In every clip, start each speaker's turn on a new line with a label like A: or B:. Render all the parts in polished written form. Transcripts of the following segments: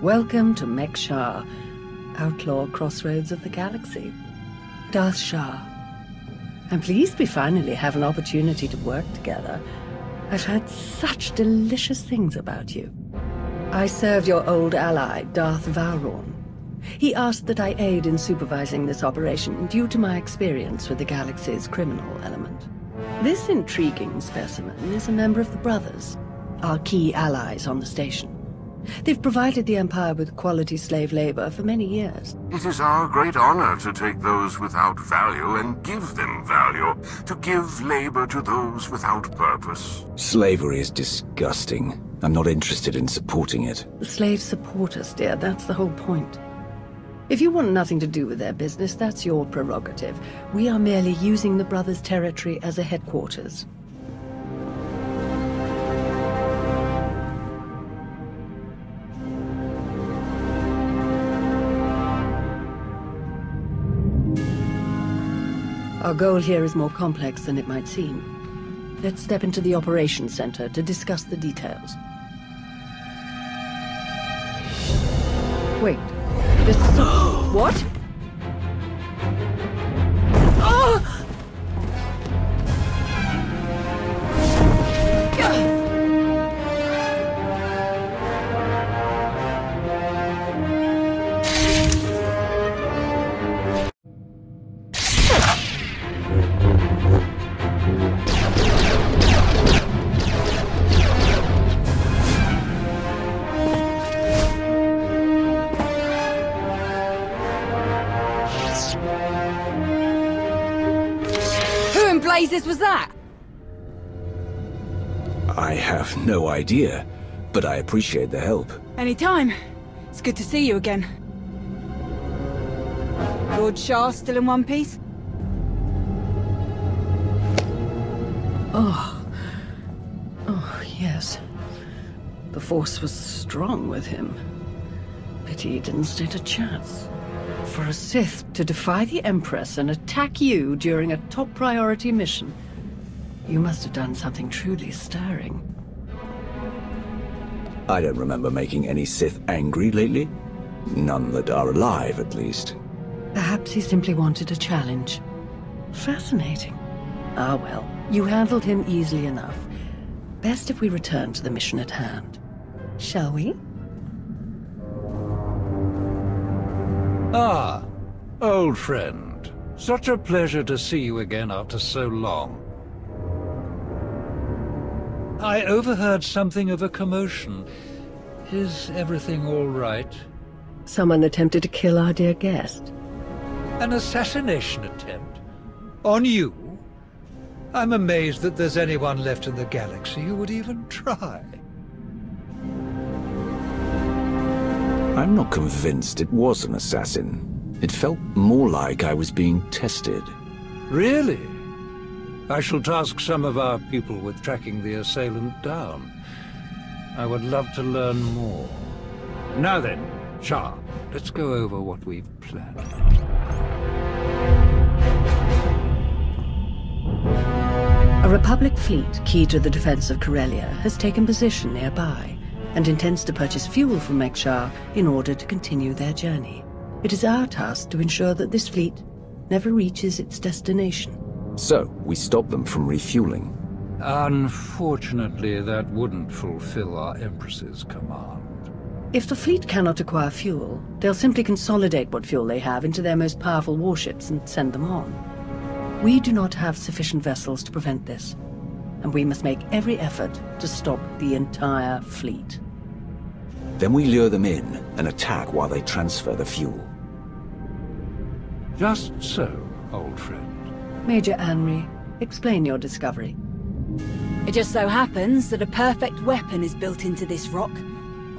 A: Welcome to Mek'Sha, outlaw crossroads of the galaxy. Darth Shah. I'm pleased we finally have an opportunity to work together. I've heard such delicious things about you. I served your old ally, Darth Vowrawn. He asked that I aid in supervising this operation due to my experience with the galaxy's criminal element. This intriguing specimen is a member of the Brothers, our key allies on the station. They've provided the Empire with quality slave labor for many years.
B: It is our great honor to take those without value and give them value, to give labor to those without purpose.
C: Slavery is disgusting. I'm not interested in supporting it.
A: The slaves support us, dear. That's the whole point. If you want nothing to do with their business, that's your prerogative. We are merely using the Brothers' territory as a headquarters. Our goal here is more complex than it might seem. Let's step into the operations center to discuss the details. Wait, this is what? Oh!
D: This was that?
C: I have no idea, but I appreciate the help.
D: Anytime. It's good to see you again. Lord Shah still in one piece?
A: Oh, yes. The Force was strong with him. Pity he didn't stand a chance. For a Sith to defy the Empress and attack you during a top priority mission, you must have done something truly stirring.
C: I don't remember making any Sith angry lately. None that are alive, at least.
A: Perhaps he simply wanted a challenge. Fascinating. Ah well, you handled him easily enough. Best if we return to the mission at hand. Shall we?
E: Ah, old friend. Such a pleasure to see you again after so long. I overheard something of a commotion. Is everything all right?
A: Someone attempted to kill our dear guest.
E: An assassination attempt? On you? I'm amazed that there's anyone left in the galaxy who would even try.
C: I'm not convinced it was an assassin. It felt more like I was being tested.
E: Really? I shall task some of our people with tracking the assailant down. I would love to learn more. Now then, Shah, let's go over what we've planned.
A: A Republic fleet key to the defense of Corellia has taken position nearby and intends to purchase fuel from Mek'Sha in order to continue their journey. It is our task to ensure that this fleet never reaches its destination.
C: So, we stop them from refueling.
E: Unfortunately, that wouldn't fulfill our Empress's command.
A: If the fleet cannot acquire fuel, they'll simply consolidate what fuel they have into their most powerful warships and send them on. We do not have sufficient vessels to prevent this, and we must make every effort to stop the entire fleet.
C: Then we lure them in and attack while they transfer the fuel.
E: Just so, old friend.
A: Major Anri, explain your discovery.
D: It just so happens that a perfect weapon is built into this rock.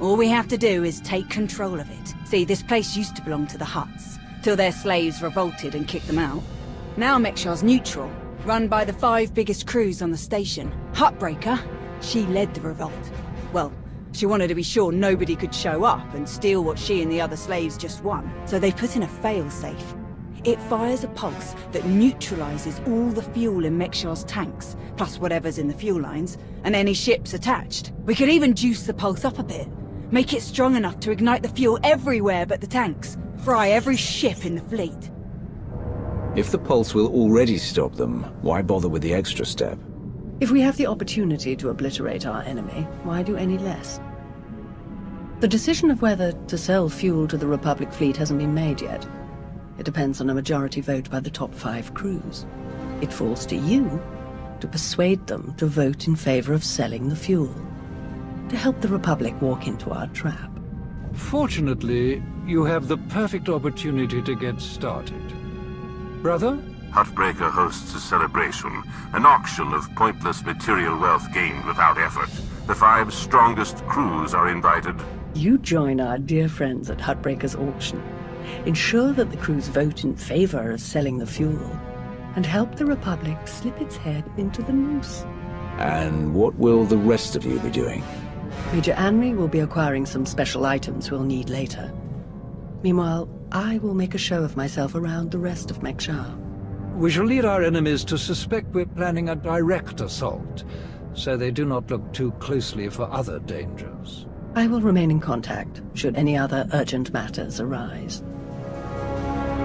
D: All we have to do is take control of it. See, this place used to belong to the Hutts, till their slaves revolted and kicked them out. Now Mek'Sha's neutral, run by the 5 biggest crews on the station. Huttbreaker, she led the revolt. Well, she wanted to be sure nobody could show up and steal what she and the other slaves just won. So they put in a fail-safe. It fires a pulse that neutralizes all the fuel in Mek'Sha's tanks, plus whatever's in the fuel lines, and any ships attached. We could even juice the pulse up a bit, Make it strong enough to ignite the fuel everywhere but the tanks. Fry every ship in the fleet.
C: If the pulse will already stop them, why bother with the extra step?
A: If we have the opportunity to obliterate our enemy, why do any less? The decision of whether to sell fuel to the Republic fleet hasn't been made yet. It depends on a majority vote by the top 5 crews. It falls to you to persuade them to vote in favor of selling the fuel, to help the Republic walk into our trap.
E: Fortunately, you have the perfect opportunity to get started. Brother?
B: Huttbreaker hosts a celebration, an auction of pointless material wealth gained without effort. The 5 strongest crews are invited.
A: You join our dear friends at Huttbreaker's auction. Ensure that the crews vote in favor of selling the fuel, and help the Republic slip its head into the noose.
C: And what will the rest of you be doing?
A: Major Anri will be acquiring some special items we'll need later. Meanwhile, I will make a show of myself around the rest of Mek'Sha.
E: We shall lead our enemies to suspect we're planning a direct assault, so they do not look too closely for other dangers.
A: I will remain in contact, should any other urgent matters arise.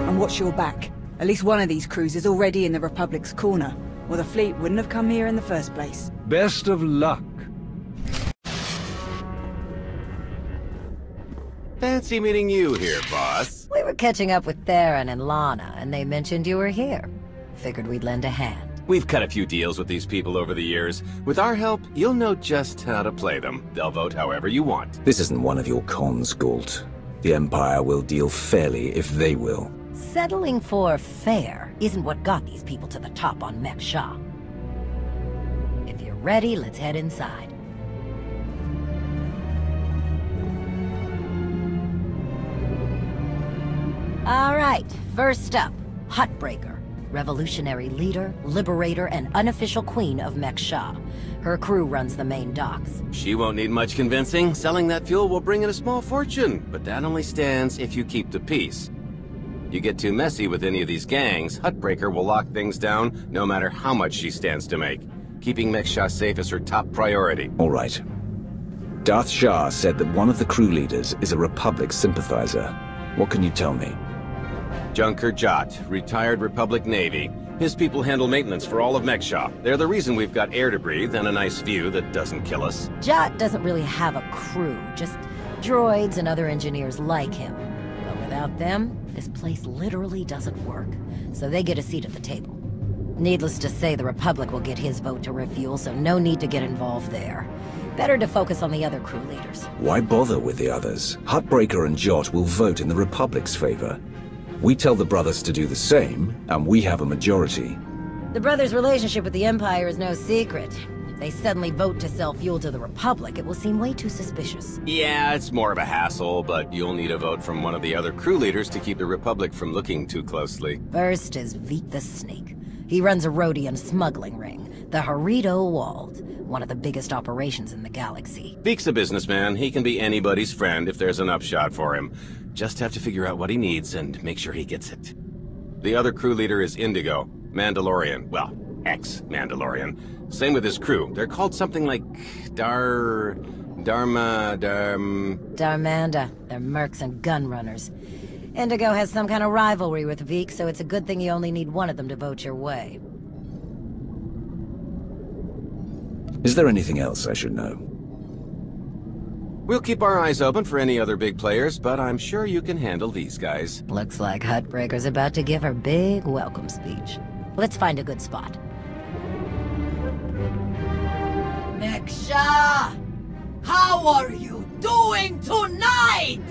D: And watch your back. At least one of these crews is already in the Republic's corner, or the fleet wouldn't have come here in the first place.
E: Best of luck.
F: Fancy meeting you here, boss.
G: We were catching up with Theron and Lana, and they mentioned you were here. Figured we'd lend a hand.
F: We've cut a few deals with these people over the years. With our help, you'll know just how to play them. They'll vote however you want.
C: This isn't one of your cons, Galt. The Empire will deal fairly if they will.
G: Settling for fair isn't what got these people to the top on Mek'Sha. If you're ready, let's head inside. All right, first up, Huttbreaker. Revolutionary leader, liberator, and unofficial queen of Mek'Sha. Her crew runs the main docks.
F: She won't need much convincing. Selling that fuel will bring in a small fortune, but that only stands if you keep the peace. You get too messy with any of these gangs, Huttbreaker will lock things down no matter how much she stands to make. Keeping Mek'Sha safe is her top priority.
C: All right. Darth Shah said that one of the crew leaders is a Republic sympathizer. What can you tell me?
F: Junker Jot, retired Republic Navy. His people handle maintenance for all of Mek'Sha. They're the reason we've got air to breathe and a nice view that doesn't kill us.
G: Jot doesn't really have a crew, just droids and other engineers like him. But without them, this place literally doesn't work, so they get a seat at the table. Needless to say, the Republic will get his vote to refuel, so no need to get involved there. Better to focus on the other crew leaders.
C: Why bother with the others? Huttbreaker and Jot will vote in the Republic's favor. We tell the brothers to do the same, and we have a majority.
G: The brothers' relationship with the Empire is no secret. If they suddenly vote to sell fuel to the Republic, it will seem way too suspicious.
F: Yeah, it's more of a hassle, but you'll need a vote from one of the other crew leaders to keep the Republic from looking too closely.
G: First is Veek the Snake. He runs a Rhodian smuggling ring, the Harrido Walled, one of the biggest operations in the galaxy.
F: Veek's a businessman. He can be anybody's friend if there's an upshot for him. Just have to figure out what he needs and make sure he gets it. The other crew leader is Indigo, Mandalorian. Well, ex-Mandalorian. Same with his crew. They're called something like Darmanda. They're mercs and gun runners.
G: Indigo has some kind of rivalry with Veek, so it's a good thing you only need one of them to vote your way.
C: Is there anything else I should know?
F: We'll keep our eyes open for any other big players, but I'm sure you can handle these guys.
G: Looks like Huttbreaker's about to give her big welcome speech. Let's find a good spot.
H: Mek'Sha! How are you doing tonight?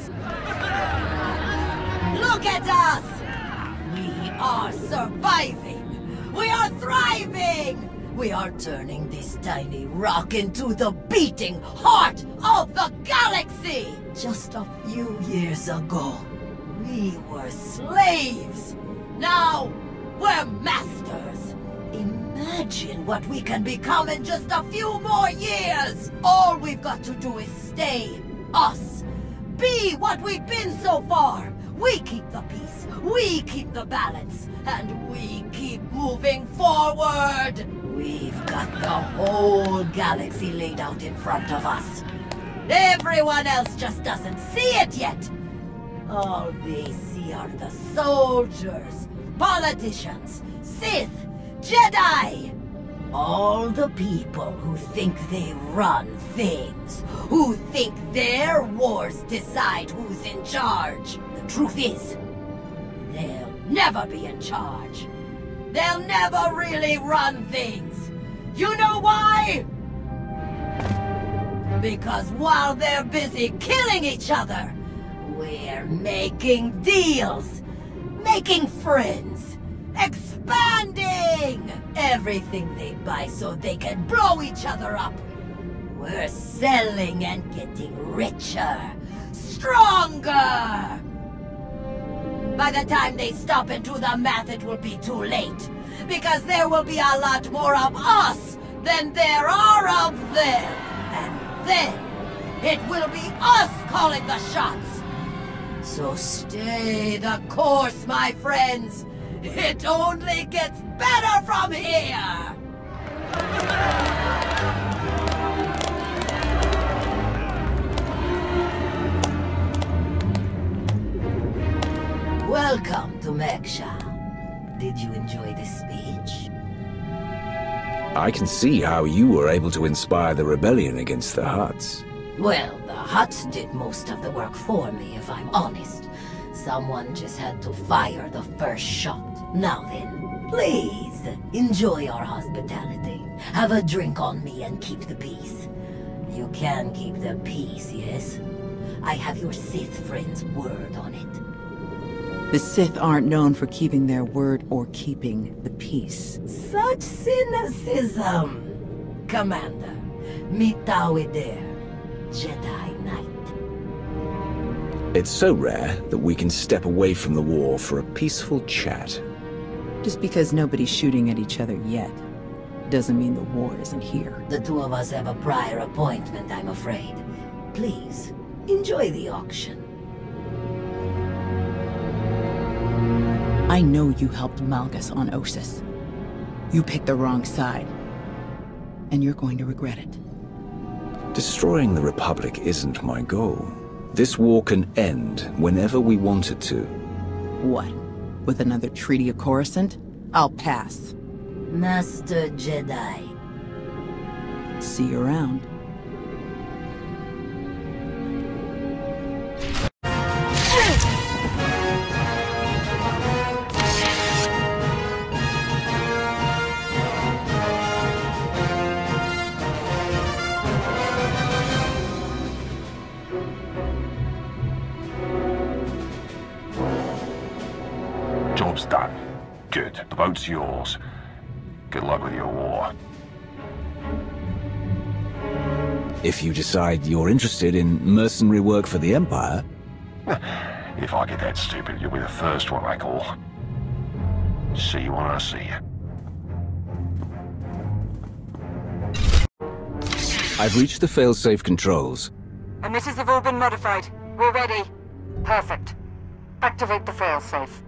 H: Look at us! We are surviving! We are thriving! We are turning this tiny rock into the beating heart of the galaxy! Just a few years ago, we were slaves. Now, we're masters. Imagine what we can become in just a few more years. All we've got to do is stay us. Be what we've been so far. We keep the peace, we keep the balance, and we keep moving forward. We've got the whole galaxy laid out in front of us. Everyone else just doesn't see it yet. All they see are the soldiers, politicians, Sith, Jedi. All the people who think they run things, who think their wars decide who's in charge. The truth is, they'll never be in charge. They'll never really run things. You know why? Because while they're busy killing each other, we're making deals, making friends, expanding everything they buy so they can blow each other up. We're selling and getting richer, stronger. By the time they stop and do the math, it will be too late. Because there will be a lot more of us than there are of them. And then, it will be us calling the shots. So stay the course, my friends. It only gets better from here. Welcome to Mek'Sha. Did you enjoy this speech?
C: I can see how you were able to inspire the rebellion against the Hutts.
H: Well, the Hutts did most of the work for me, if I'm honest. Someone just had to fire the first shot. Now then, please, enjoy our hospitality. Have a drink on me and keep the peace. You can keep the peace, yes? I have your Sith friend's word on it.
I: The Sith aren't known for keeping their word or keeping the peace.
H: Such cynicism! Commander, meet there, Jedi Knight.
C: It's so rare that we can step away from the war for a peaceful chat.
I: Just because nobody's shooting at each other yet, doesn't mean the war isn't here.
H: The two of us have a prior appointment, I'm afraid. Please, enjoy the auction.
I: I know you helped Malgus on Ossus. You picked the wrong side. And you're going to regret it.
C: Destroying the Republic isn't my goal. This war can end whenever we want it to.
I: What? With another Treaty of Coruscant? I'll pass.
H: Master Jedi.
I: See you around.
J: Job's done. Good. The boat's yours. Good luck with your war.
C: If you decide you're interested in mercenary work for the Empire...
J: If I get that stupid, you'll be the first one I call. See you when I see you.
C: I've reached the failsafe controls.
K: Emitters have all been modified. We're ready. Perfect. Activate the failsafe.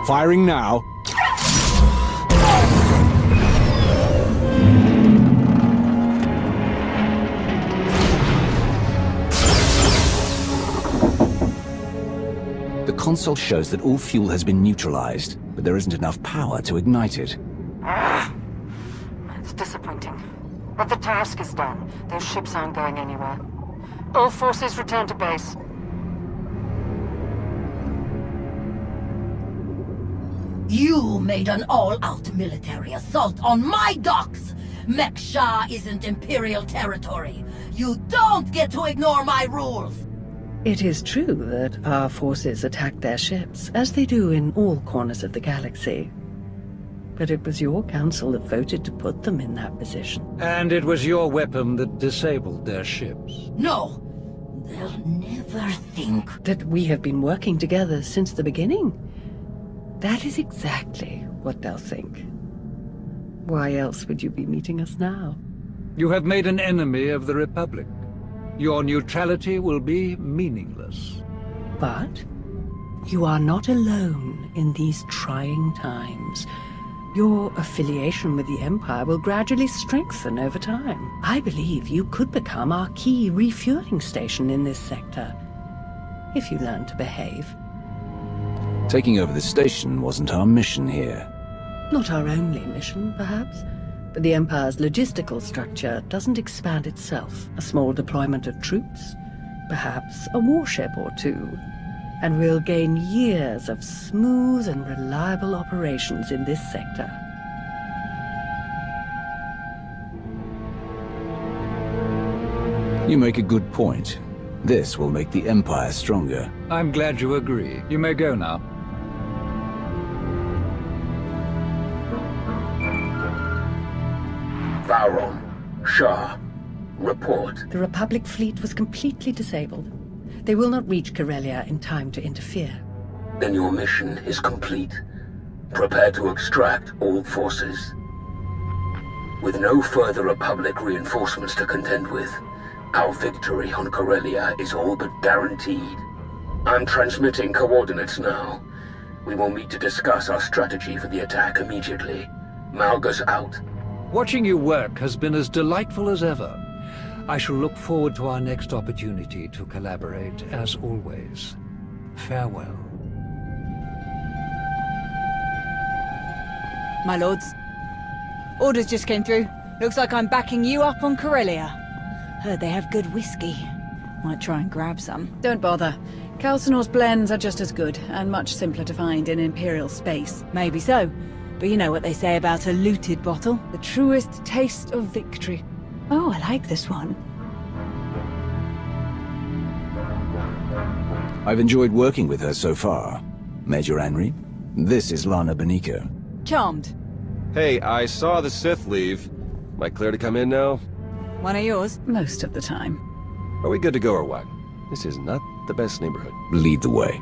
C: Firing now. The console shows that all fuel has been neutralized, but there isn't enough power to ignite it.
K: It's disappointing. But the task is done. Those ships aren't going anywhere. All forces return to base.
H: You made an all-out military assault on my docks! Mek'Sha isn't Imperial territory. You don't get to ignore my rules!
A: It is true that our forces attacked their ships, as they do in all corners of the galaxy. But it was your council that voted to put them in that position.
E: And it was your weapon that disabled their ships.
H: No! They'll never think
A: that we have been working together since the beginning. That is exactly what they'll think. Why else would you be meeting us now?
E: You have made an enemy of the Republic. Your neutrality will be meaningless.
A: But you are not alone in these trying times. Your affiliation with the Empire will gradually strengthen over time. I believe you could become our key refueling station in this sector, if you learn to behave.
C: Taking over the station wasn't our mission here.
A: Not our only mission, perhaps, but the Empire's logistical structure doesn't expand itself. A small deployment of troops, perhaps a warship or two, and we'll gain years of smooth and reliable operations in this sector.
C: You make a good point. This will make the Empire stronger.
E: I'm glad you agree. You may go now.
L: Vowron, Shah, report.
A: The Republic fleet was completely disabled. They will not reach Corellia in time to interfere.
L: Then your mission is complete. Prepare to extract all forces. With no further Republic reinforcements to contend with, our victory on Corellia is all but guaranteed. I'm transmitting coordinates now. We will meet to discuss our strategy for the attack immediately. Malgus out.
E: Watching you work has been as delightful as ever. I shall look forward to our next opportunity to collaborate, as always. Farewell.
D: My lords, orders just came through. Looks like I'm backing you up on Corellia. Heard they have good whiskey. Might try and grab some.
I: Don't bother. Calcinor's blends are just as good, and much simpler to find in Imperial space.
D: Maybe so, but you know what they say about a looted bottle? The truest taste of victory. Oh, I like this one.
C: I've enjoyed working with her so far. Major Henry, this is Lana Beniko.
D: Charmed.
M: Hey, I saw the Sith leave. Am I clear to come in now?
D: One of yours?
I: Most of the time.
M: Are we good to go or what? This is not the best neighborhood.
C: Lead the way.